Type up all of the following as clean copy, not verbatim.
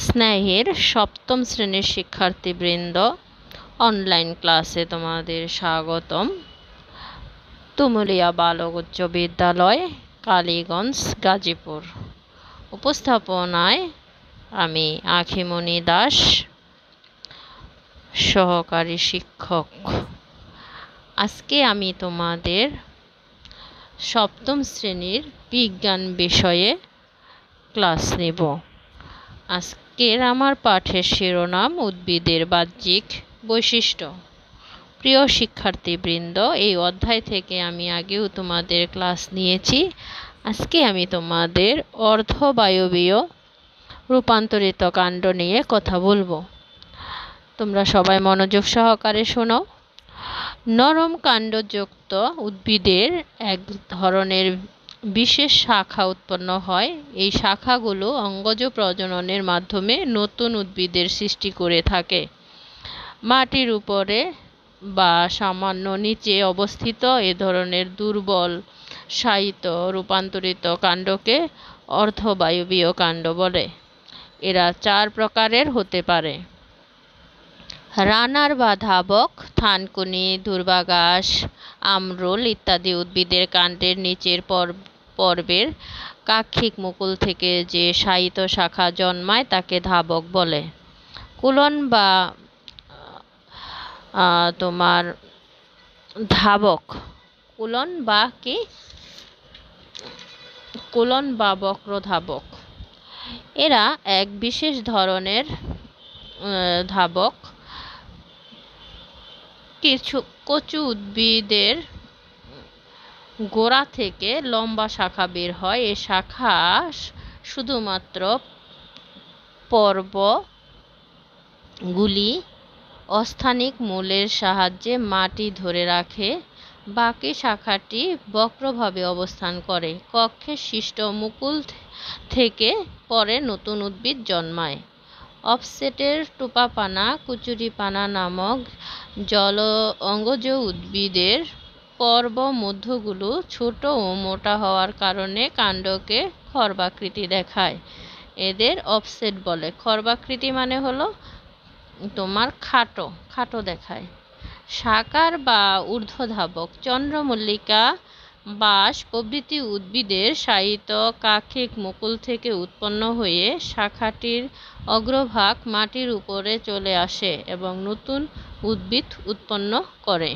স্নেহের সপ্তম শ্রেণীর শিক্ষার্থীবৃন্দ, অনলাইন ক্লাসে তোমাদের স্বাগতম। তুমুলিয়া বালক উচ্চ বিদ্যালয়, কালীগঞ্জ, গাজীপুর। উপস্থাপনায় আমি আখিমণি দাস, সহকারী শিক্ষক। আজকে আমি তোমাদের সপ্তম শ্রেণীর বিজ্ঞান বিষয়ে ক্লাস নেব। আজকের আমার পাঠের শিরোনাম উদ্ভিদের বাহ্যিক বৈশিষ্ট্য। প্রিয় শিক্ষার্থীবৃন্দ, এই অধ্যায় থেকে আমি আগেও তোমাদের ক্লাস নিয়েছি। আজকে আমি তোমাদের অর্ধবায়বীয় রূপান্তরিত কাণ্ড নিয়ে কথা বলবো। তোমরা সবাই মনোযোগ সহকারে শোনো। নরম কাণ্ডযুক্ত উদ্ভিদের এক ধরনের বিশেষ শাখা উৎপন্ন হয়। এই শাখাগুলো অঙ্গজ প্রজননের মাধ্যমে নতুন উদ্ভিদের সৃষ্টি করে থাকে। মাটির উপরে বা সামান্য নিচে অবস্থিত এ ধরনের দুর্বল শায়িত রূপান্তরিত কাণ্ডকে অর্ধবায়বীয় কাণ্ড বলে। এরা 4 প্রকারের হতে পারে: রানার বা ধাবক, থানকুনি, দূর্বাঘাস, আমরুল ইত্যাদি উদ্ভিদের কাণ্ডের নিচের পর্বের কাক্ষিক মুকুল থেকে যে শায়িত শাখা জন্মায় তাকে ধাবক বলে। কুলন বা ধাবক, কুলন বা বক্র ধাবক, এরা এক বিশেষ ধরনের ধাবক। কিছু কচু উদ্ভিদের গোড়া থেকে লম্বা শাখা বের হয়। এই শাখা শুধুমাত্র পর্বগুলি অস্থানিক মূলের সাহায্যে মাটি ধরে রাখে। বাকি শাখাটি বক্রভাবে অবস্থান করে। কক্ষের সৃষ্ট মুকুল থেকে পরে নতুন উদ্ভিদ জন্মায়। অফসেটের টোপাপানা, কুচুরিপানা নামক অঙ্গজ উদ্ভিদের পর্ব মধ্যগুলো ছোট ও মোটা হওয়ার কারণে কাণ্ডকে খর্বাকৃতি দেখায়। এদের অফসেট বলে। খর্বাকৃতি মানে হলো তোমার খাটো দেখায়। সাকার বা ঊর্ধ্বধাবক, চন্দ্রমল্লিকা, বাঁশ প্রভৃতি উদ্ভিদের শায়িত কাক্ষিক মুকুল থেকে উৎপন্ন হয়ে শাখাটির অগ্রভাগ মাটির উপরে চলে আসে এবং নতুন উদ্ভিদ উৎপন্ন করে।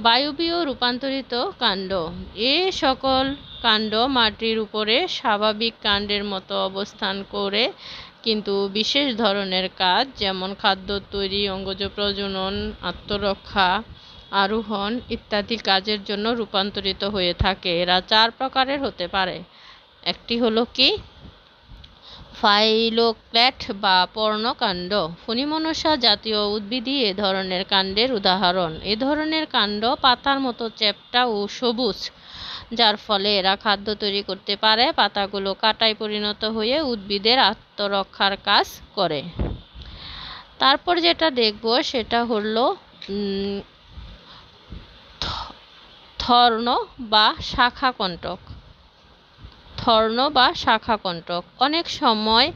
বায়বীয় রূপান্তরিত কাণ্ড, এ সকল কাণ্ড মাটির উপরে স্বাভাবিক কাণ্ডের মতো অবস্থান করে কিন্তু বিশেষ ধরনের কাজ, যেমন খাদ্য তৈরি, অঙ্গজ প্রজনন, আত্মরক্ষা, আরোহণ ইত্যাদি কাজের জন্য রূপান্তরিত হয়ে থাকে। এরা 4 প্রকারের হতে পারে। একটি হলো কি ফাইলোক্ল্যাট বা পর্ণকাণ্ড। ফণিমনসা জাতীয় উদ্ভিদই এ ধরনের কাণ্ডের উদাহরণ। এ ধরনের কাণ্ড পাতার মতো চ্যাপ্টা ও সবুজ, যার ফলে এরা খাদ্য তৈরি করতে পারে। পাতাগুলো কাঁটায় পরিণত হয়ে উদ্ভিদের আত্মরক্ষার কাজ করে। তারপর যেটা দেখব সেটা হলো থর্ন বা শাখাকণ্টক। থর্ন বা শাখাকণ্টক অনেক সময়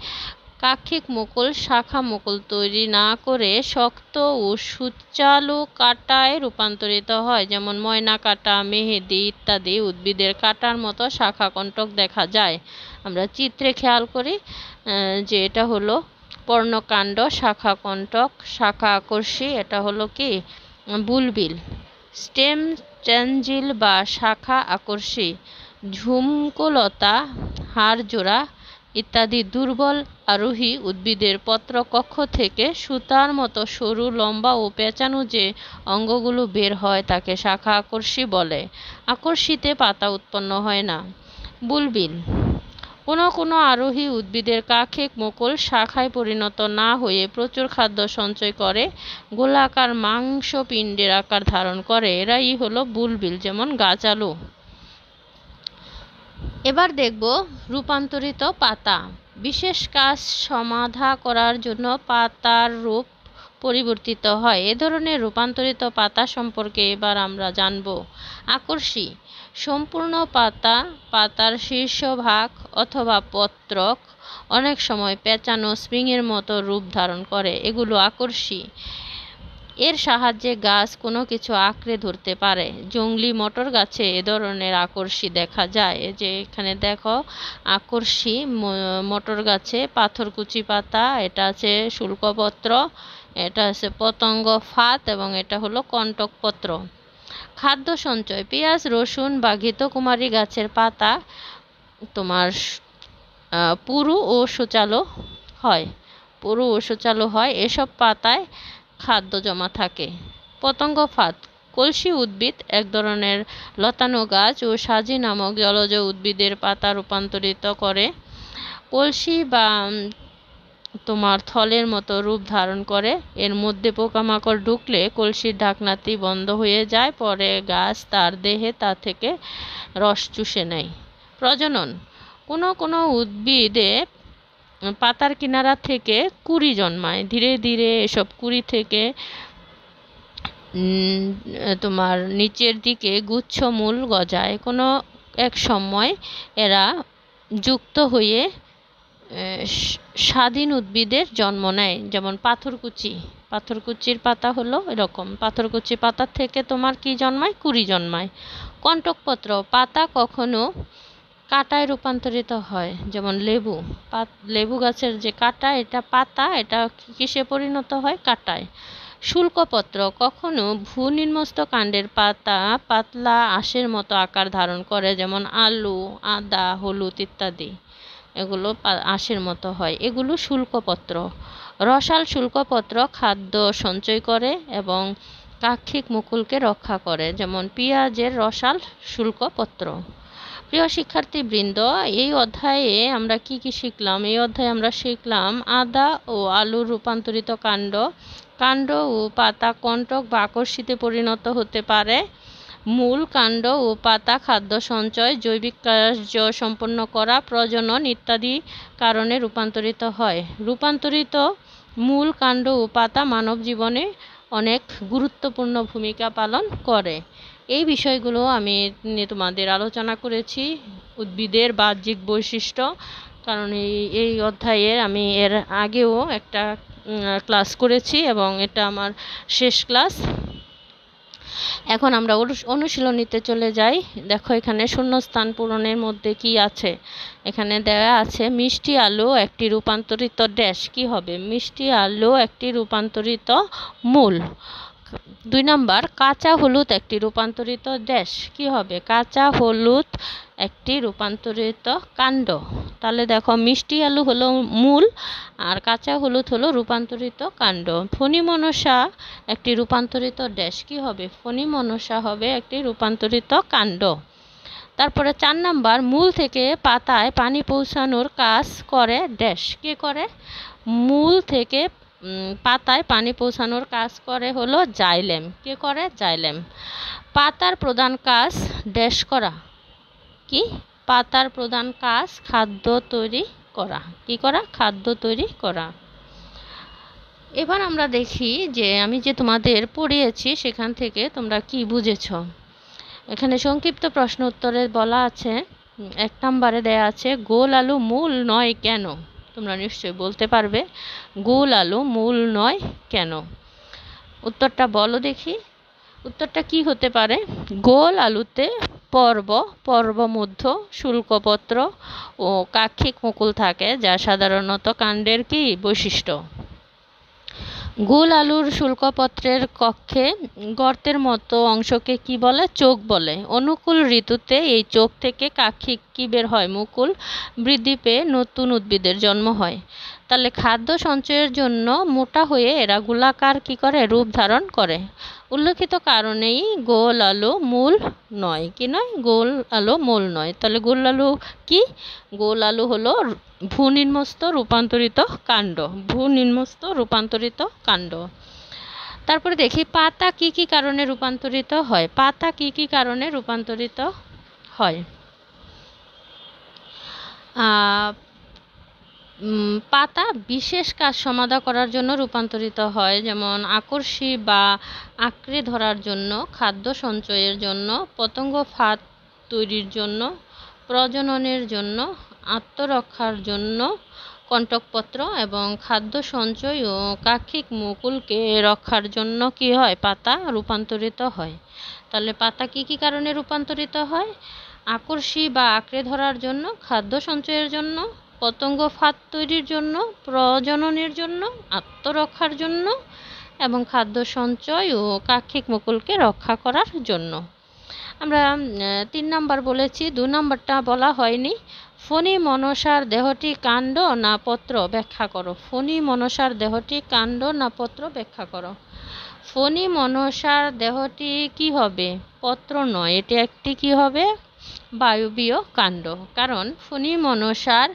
কাক্ষিক মুকুল শাখা মুকুল তৈরি না করে শক্ত ও সুচালু কাঁটায় রূপান্তরিত হয়, যেমন ময়না কাঁটা, মেহেদি ইত্যাদি উদ্ভিদের কাঁটার মতো শাখাকণ্টক দেখা যায়। আমরা চিত্রে খেয়াল করি যে এটা হলো পর্ণকাণ্ড, শাখাকণ্টক, শাখা আকর্ষী। এটা হলো কি বুলবিল। স্টেম টেনজিল বা শাখা আকর্ষী, ঝুমকোলতা, হাড়জোড়া ইত্যাদি দুর্বল আরোহী উদ্ভিদের পত্রকক্ষ থেকে সুতার মতো সরু, লম্বা ও পেঁচানো যে অঙ্গগুলো বের হয় তাকে শাখা আকর্ষী বলে। আকর্ষীতে পাতা উৎপন্ন হয় না। বুলবিল, কোনো আরোহী উদ্ভিদের কাক্ষিক মুকুল শাখায় পরিণত না হয়ে প্রচুর খাদ্য সঞ্চয় করে গোলাকার মাংসপিণ্ডের আকার ধারণ করে। এরাই হলো বুলবিল, যেমন গাছ আলু। এবার দেখব রূপান্তরিত পাতা। বিশেষ কাজ সমাধা করার জন্য পাতার রূপ পরিবর্তিত হয়। এ ধরনের রূপান্তরিত পাতা সম্পর্কে এবার আমরা জানব। আকর্ষী, সম্পূর্ণ পাতা, পাতার শীর্ষভাগ অথবা পত্রক অনেক সময় পেঁচানো স্প্রিংয়ের মতো রূপ ধারণ করে। এগুলো আকর্ষী। এর সাহায্যে গাছ কোনো কিছু আঁকড়ে ধরতে পারে। জংলি মটর গাছে এ ধরনের আকর্ষী দেখা যায়। যে এখানে দেখো আকর্ষী মটর গাছে পাথরকুচি পাতা, এটা আছে শুল্কপত্র, এটা আছে পতঙ্গ ফাত এবং এটা হলো কণ্টকপত্র। খাদ্য সঞ্চয়, পেঁয়াজ, রসুন বা ঘৃতকুমারী গাছের পাতা তোমার পুরু ও সূচালো হয়। পুরু ও সূচালো হয়, এসব পাতায় খাদ্য জমা থাকে। পতঙ্গ ফাত, কলসি উদ্ভিদ এক ধরনের লতানো গাছ ও সাজি নামক জলজ উদ্ভিদের পাতা রূপান্তরিত করে। কলসি বা তোমার থলের মতো রূপ ধারণ করে। এর মধ্যে পোকামাকড় ঢুকলে কলসির ঢাকনাটি বন্ধ হয়ে যায়, পরে গাছ তার দেহে তা থেকে রস চুষে নেয়। প্রজনন, কোনো কোনো উদ্ভিদে পাতার কিনারা থেকে কুঁড়ি জন্মায়। ধীরে ধীরে এসব কুঁড়ি থেকে তোমার নিচের দিকে গুচ্ছ মূল গজায়। কোনো এক সময় এরা যুক্ত হয়ে স্বাধীন উদ্ভিদের জন্ম নেয়, যেমন পাথরকুচি। পাথরকুচির পাতা হলো এরকম, পাথরকুচি পাতা থেকে তোমার কি জন্মায়? কুঁড়ি জন্মায়। কণ্টকপত্র, পাতা কখনো কাঁটায় রূপান্তরিত হয়, যেমন লেবু। লেবু গাছের যে কাঁটা, এটা পাতা, এটা কিসে পরিণত হয়? কাঁটায়। শুল্কপত্র, কখনো ভূনিম্নস্থ কাণ্ডের পাতা পাতলা আঁশের মতো আকার ধারণ করে, যেমন আলু, আদা, হলুদ ইত্যাদি। এগুলো আঁশের মতো হয়, এগুলো শুল্কপত্র। রসাল শুল্কপত্র খাদ্য সঞ্চয় করে এবং কাক্ষিক মুকুলকে রক্ষা করে, যেমন পেঁয়াজের রসাল শুল্কপত্র। প্রিয় শিক্ষার্থীবৃন্দ, এই অধ্যায়ে আমরা কি কি শিখলাম? এই অধ্যায়ে আমরা শিখলাম আদা ও আলুর রূপান্তরিত কাণ্ড। কাণ্ড ও পাতা কণ্টক বা আকর্ষিতে পরিণত হতে পারে। মূল, কাণ্ড ও পাতা খাদ্য সঞ্চয়, জৈবিক কার্য সম্পন্ন করা, প্রজনন ইত্যাদি কারণে রূপান্তরিত হয়। রূপান্তরিত মূল, কাণ্ড ও পাতা মানব জীবনে অনেক গুরুত্বপূর্ণ ভূমিকা পালন করে। এই বিষয়গুলো আমি তোমাদের আলোচনা করেছি। উদ্ভিদের বাহ্যিক বৈশিষ্ট্য, কারণ এই অধ্যায়ের আমি এর আগেও একটা ক্লাস করেছি এবং এটা আমার শেষ ক্লাস। এখন আমরা অনুশীলনীতে চলে যাই। দেখো এখানে শূন্যস্থান পূরণের মধ্যে কি আছে। এখানে দেওয়া আছে মিষ্টি আলু একটি রূপান্তরিত ড্যাশ। কি হবে? মিষ্টি আলু একটি রূপান্তরিত মূল। 2 নাম্বার, কাঁচা হলুদ একটি রূপান্তরিত ড্যাশ। কি হবে? কাঁচা হলুদ একটি রূপান্তরিত কাণ্ড। তাহলে দেখো মিষ্টি আলু হলো মূল আর কাঁচা হলুদ হলো রূপান্তরিত কাণ্ড। ফণী মনসা একটি রূপান্তরিত ড্যাশ। কি হবে? ফণী মনসা হবে একটি রূপান্তরিত কাণ্ড। তারপরে 4 নাম্বার, মূল থেকে পাতায় পানি পৌঁছানোর কাজ করে ড্যাশ। কে করে? মূল থেকে পাতায় পানি পৌঁছানোর কাজ করে হলো জাইলেম। কে করে? জাইলেম। পাতার প্রধান কাজ ড্যাশ করা। কি? পাতার প্রধান কাজ খাদ্য তৈরি করা। কি করা? খাদ্য তৈরি করা। এবার আমরা দেখি যে আমি যে তোমাদের পড়িয়েছি সেখান থেকে তোমরা কি বুঝেছো। এখানে সংক্ষিপ্ত প্রশ্ন উত্তরে বলা আছে, 1 নম্বরে দেয়া আছে গোল আলু মূল নয় কেন? তোমরা নিশ্চয়ই বলতে পারবে গোল আলু মূল নয় কেন। উত্তরটা বলো দেখি। উত্তরটা কি হতে পারে? গোল আলুতে পর্বমধ্য, শুল্কপত্র ও কাক্ষিক মুকুল থাকে, যা সাধারণত কাণ্ডের কি বৈশিষ্ট্য। গোল আলুর শুল্কপত্রের কক্ষে গর্তের মতো অংশকে কি বলে? চোখ বলে। অনুকূল ঋতুতে এই চোখ থেকে কাক্ষিক কি বের হয়? মুকুল বৃদ্ধি পেয়ে নতুন উদ্ভিদের জন্ম হয়। তাহলে খাদ্য সঞ্চয়ের জন্য মোটা হয়ে এরা গোলাকার কি করে? রূপ ধারণ করে। উল্লেখিত কারণেই গোল আলু মূল নয়। কি নয়? গোল আলু মূল নয়। তাহলে গোল আলু কি? গোল আলু হলো ভূনিম্নস্থ রূপান্তরিত কাণ্ড। ভূনিম্নস্থ রূপান্তরিত কাণ্ড। তারপরে দেখি পাতা কি কি কারণে রূপান্তরিত হয়। পাতা কি কি কারণে রূপান্তরিত হয়? পাতা বিশেষ কাজ সমাধা করার জন্য রূপান্তরিত হয়, যেমন আকর্ষী বা আঁকড়ে ধরার জন্য, খাদ্য সঞ্চয়ের জন্য, পতঙ্গ ফাঁদ তৈরির জন্য, প্রজননের জন্য, আত্মরক্ষার জন্য কণ্টকপত্র এবং খাদ্য সঞ্চয় ও কাক্ষিক মুকুলকে রক্ষার জন্য কি হয়? পাতা রূপান্তরিত হয়। তাহলে পাতা কি কি কারণে রূপান্তরিত হয়? আকর্ষী বা আঁকড়ে ধরার জন্য, খাদ্য সঞ্চয়ের জন্য, পতঙ্গ ফাঁদ তৈরির জন্য, প্রজননের জন্য, আত্মরক্ষার জন্য এবং খাদ্য সঞ্চয় ও কাক্ষিক মুকুলকে রক্ষা করার জন্য। আমরা 3 নাম্বার বলেছি, 2 নাম্বারটা বলা হয়নি। ফণী মনসার দেহটি কাণ্ড না পত্র? ব্যাখ্যা করো। ফণী মনসার দেহটি কাণ্ড না পত্র? ব্যাখ্যা করো। ফণী মনসার দেহটি কি হবে? পত্র নয়, এটি একটি কি হবে? বায়বীয় কাণ্ড। কারণ ফণী মনসার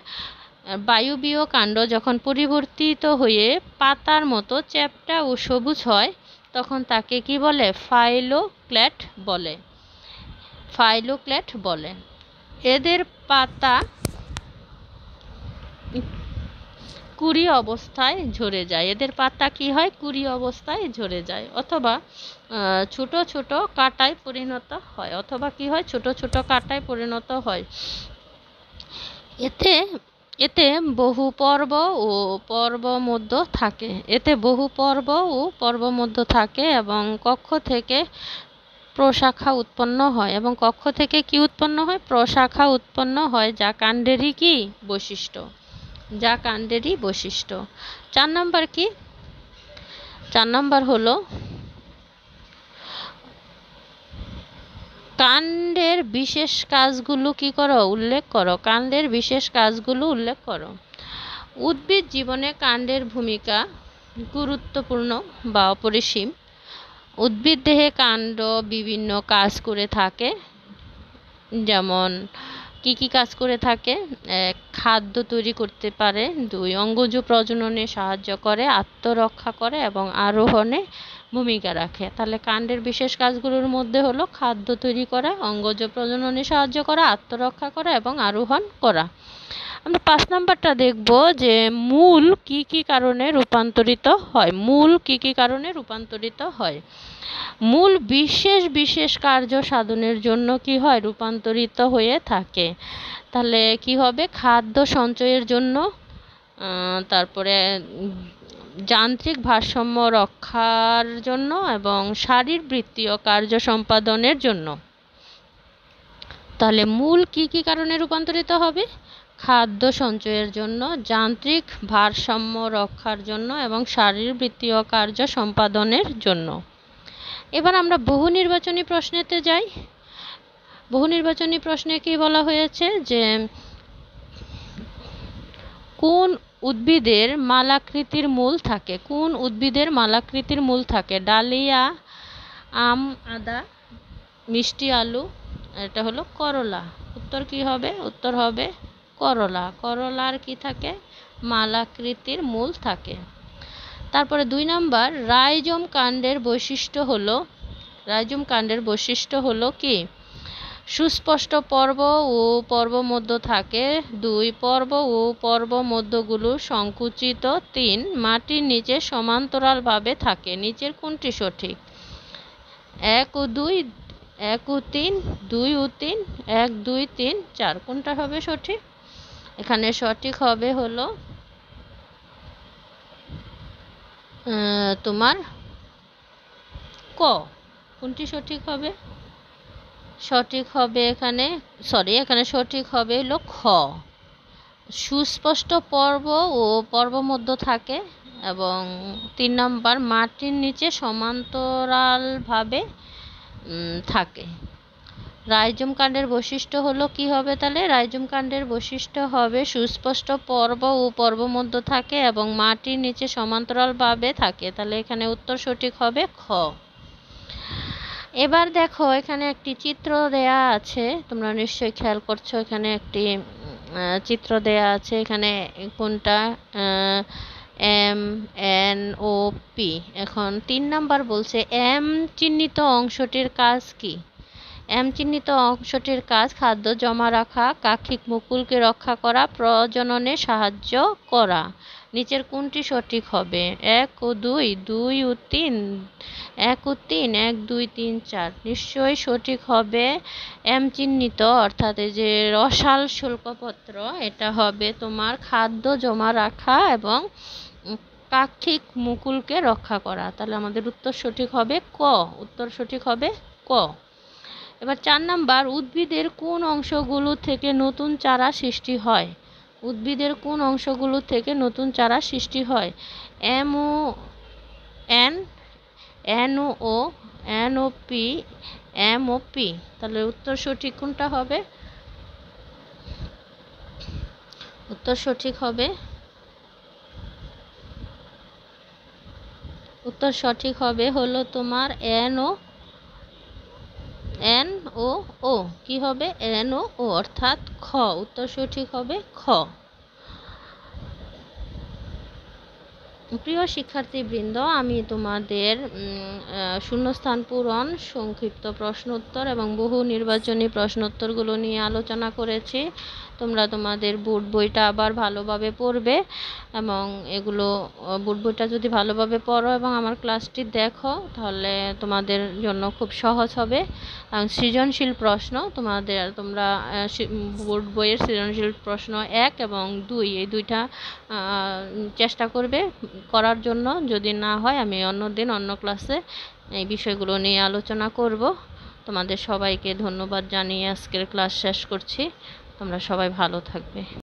বায়বীয় কাণ্ড যখন পরিবর্তিত হয়ে পাতার মতো চ্যাপ্টা ও সবুজ হয় তখন তাকে কি বলে? ফাইলোক্লেট বলে। ফাইলোক্লেট বলে। এদের পাতা কুড়ি অবস্থায় ঝরে যায়। এদের পাতা কি হয়? কুড়ি অবস্থায় ঝরে যায়, অথবা ছোট ছোট কাঁটায় পরিণত হয়, অথবা কি হয়? ছোট ছোট কাঁটায় পরিণত হয়। এতে বহু পর্ব ও পর্বমধ্য থাকে। এতে বহু পর্ব ও পর্বমধ্য থাকে এবং কক্ষ থেকে প্রশাখা উৎপন্ন হয়। এবং কক্ষ থেকে কি উৎপন্ন হয়? প্রশাখা উৎপন্ন হয়, যা কাণ্ডেরই কি? বৈশিষ্ট্য। যা কাণ্ডেরই বৈশিষ্ট্য। 4 নাম্বার কি? 4 নাম্বার হলো কাণ্ডের বিশেষ কাজগুলো কি করো? উল্লেখ করো। কাণ্ডের বিশেষ কাজগুলো উল্লেখ করো। উদ্ভিদ জীবনে কাণ্ডের ভূমিকা গুরুত্বপূর্ণ বা অপরিসীম। উদ্ভিদ দেহে কাণ্ড বিভিন্ন কাজ করে থাকে। যেমন কি কি কাজ করে থাকে? 1. খাদ্য তৈরি করতে পারে। 2. অঙ্গজ প্রজননে সাহায্য করে, আত্মরক্ষা করে এবং আরোহণে ভূমিকা রাখে। তাহলে কাণ্ডের বিশেষ কাজগুলোর মধ্যে হলো খাদ্য তৈরি করা, অঙ্গজ প্রজননে সাহায্য করা, আত্মরক্ষা করা এবং আরোহণ করা। আমরা 5 নাম্বারটা দেখব যে মূল কি কি কারণে রূপান্তরিত হয়। মূল কি কি কারণে রূপান্তরিত হয়? মূল বিশেষ বিশেষ কার্য সাধনের জন্য কি হয়? রূপান্তরিত হয়ে থাকে। তাহলে কি হবে? খাদ্য সঞ্চয়ের জন্য, তারপরে যান্ত্রিক ভারসাম্য রক্ষার জন্য এবং শারীরবৃত্তীয় কার্য সম্পাদনের জন্য। তাহলে মূল কি কি কারণে রূপান্তরিত হবে? খাদ্য সঞ্চয়ের জন্য, যান্ত্রিক ভারসাম্য রক্ষার জন্য এবং শারীরবৃত্তীয় কার্য সম্পাদনের জন্য। এবার আমরা বহু নির্বাচনী প্রশ্নেতে যাই। বহু নির্বাচনী প্রশ্নে কি বলা হয়েছে? যে কোন উদ্ভিদের মালাকৃতির মূল থাকে? কোন উদ্ভিদের মালাকৃতির মূল থাকে? ডালিয়া, আম, আদা, মিষ্টি আলু, এটা হলো করলা। উত্তর কি হবে? উত্তর হবে করলা। করলার কি থাকে? মালাকৃতির মূল থাকে। তারপরে 2 নাম্বার, রাইজোম কাণ্ডের বৈশিষ্ট্য হলো, রাইজোম কাণ্ডের বৈশিষ্ট্য হলো কি? সুস্পষ্ট পর্ব ও পর্বমধ্য থাকে। 2. পর্ব ও পর্বমধ্যগুলো সংকুচিত। 3. মাটির নিচে সমান্তরালভাবে থাকে। নিচের কোনটি সঠিক? 1 ও 2, 1 ও 3, 2 ও 3, 1, 2, 3, 4, কোনটা হবে সঠিক? এখানে সঠিক হবে হলো তোমার ক। কোনটি সঠিক হবে? সঠিক হবে এখানে, এখানে সঠিক হবে হলো খ। সুস্পষ্ট পর্ব ও পর্বমধ্য থাকে এবং 3 নাম্বার মাটির নিচে সমান্তরালভাবে থাকে। রাইজোম কাণ্ডের বৈশিষ্ট্য হলো কি হবে? তাহলে রাইজোম কাণ্ডের বৈশিষ্ট্য হবে সুস্পষ্ট পর্ব ও পর্বমধ্য থাকে এবং মাটির নিচে সমান্তরালভাবে থাকে। তাহলে এখানে উত্তর সঠিক হবে খ। এবার দেখো এখানে একটি চিত্র দেয়া আছে, তোমরা নিশ্চয়ই খেয়াল করছো। এখানে একটি চিত্র দেয়া আছে। এখানে কোনটা? M, N O P. এখন 3 নাম্বার বলছে এম চিহ্নিত অংশটির কাজ কি? এম চিহ্নিত অংশটির কাজ খাদ্য জমা রাখা, কাক্ষিক মুকুলকে রক্ষা করা, প্রজননে সাহায্য করা। নিচের কোনটি সঠিক হবে? 1 ও 2, 2 ও 3, 1 ও 3, 1, 2, 3, 4। নিশ্চয়ই সঠিক হবে এম চিহ্নিত, অর্থাৎ এই যে রসাল শুল্কপত্র, এটা হবে তোমার খাদ্য জমা রাখা এবং কাক্ষিক মুকুলকে রক্ষা করা। তাহলে আমাদের উত্তর সঠিক হবে ক। উত্তর সঠিক হবে ক। এবার 4 নাম্বার, উদ্ভিদের কোন অংশগুলো থেকে নতুন চারা সৃষ্টি হয়? উদ্ভিদের কোন অংশগুলো থেকে নতুন চারা সৃষ্টি হয়? M O N, N O, N O P, M O P. তাহলে উত্তর সঠিক কোনটা হবে? উত্তর সঠিক হবে, উত্তর সঠিক হবে হলো তোমার এন ও, এন ও ও। কি হবে? এন ও ও, অর্থাৎ খ। উত্তর সঠিক হবে খ। প্রিয় শিক্ষার্থীবৃন্দ, আমি তোমাদের শূন্যস্থান পূরণ, সংক্ষিপ্ত প্রশ্ন উত্তর এবং বহু নির্বাচনী প্রশ্ন উত্তরগুলো নিয়ে আলোচনা করেছি। তোমরা তোমাদের বোর্ড বইটা আবার ভালোভাবে পড়বে এবং এগুলো বোর্ড বইটা যদি ভালোভাবে পড়ো এবং আমার ক্লাসটি দেখো তাহলে তোমাদের জন্য খুব সহজ হবে। সৃজনশীল প্রশ্ন তোমরা বোর্ড বইয়ের সৃজনশীল প্রশ্ন 1 এবং 2, এই দুইটা চেষ্টা করবে করার জন্য। যদি না হয় আমি অন্য দিন অন্য ক্লাসে এই বিষয়গুলো নিয়ে আলোচনা করব। তোমাদের সবাইকে ধন্যবাদ জানিয়ে আজকের ক্লাস শেষ করছি। তোমরা সবাই ভালো থাকবে।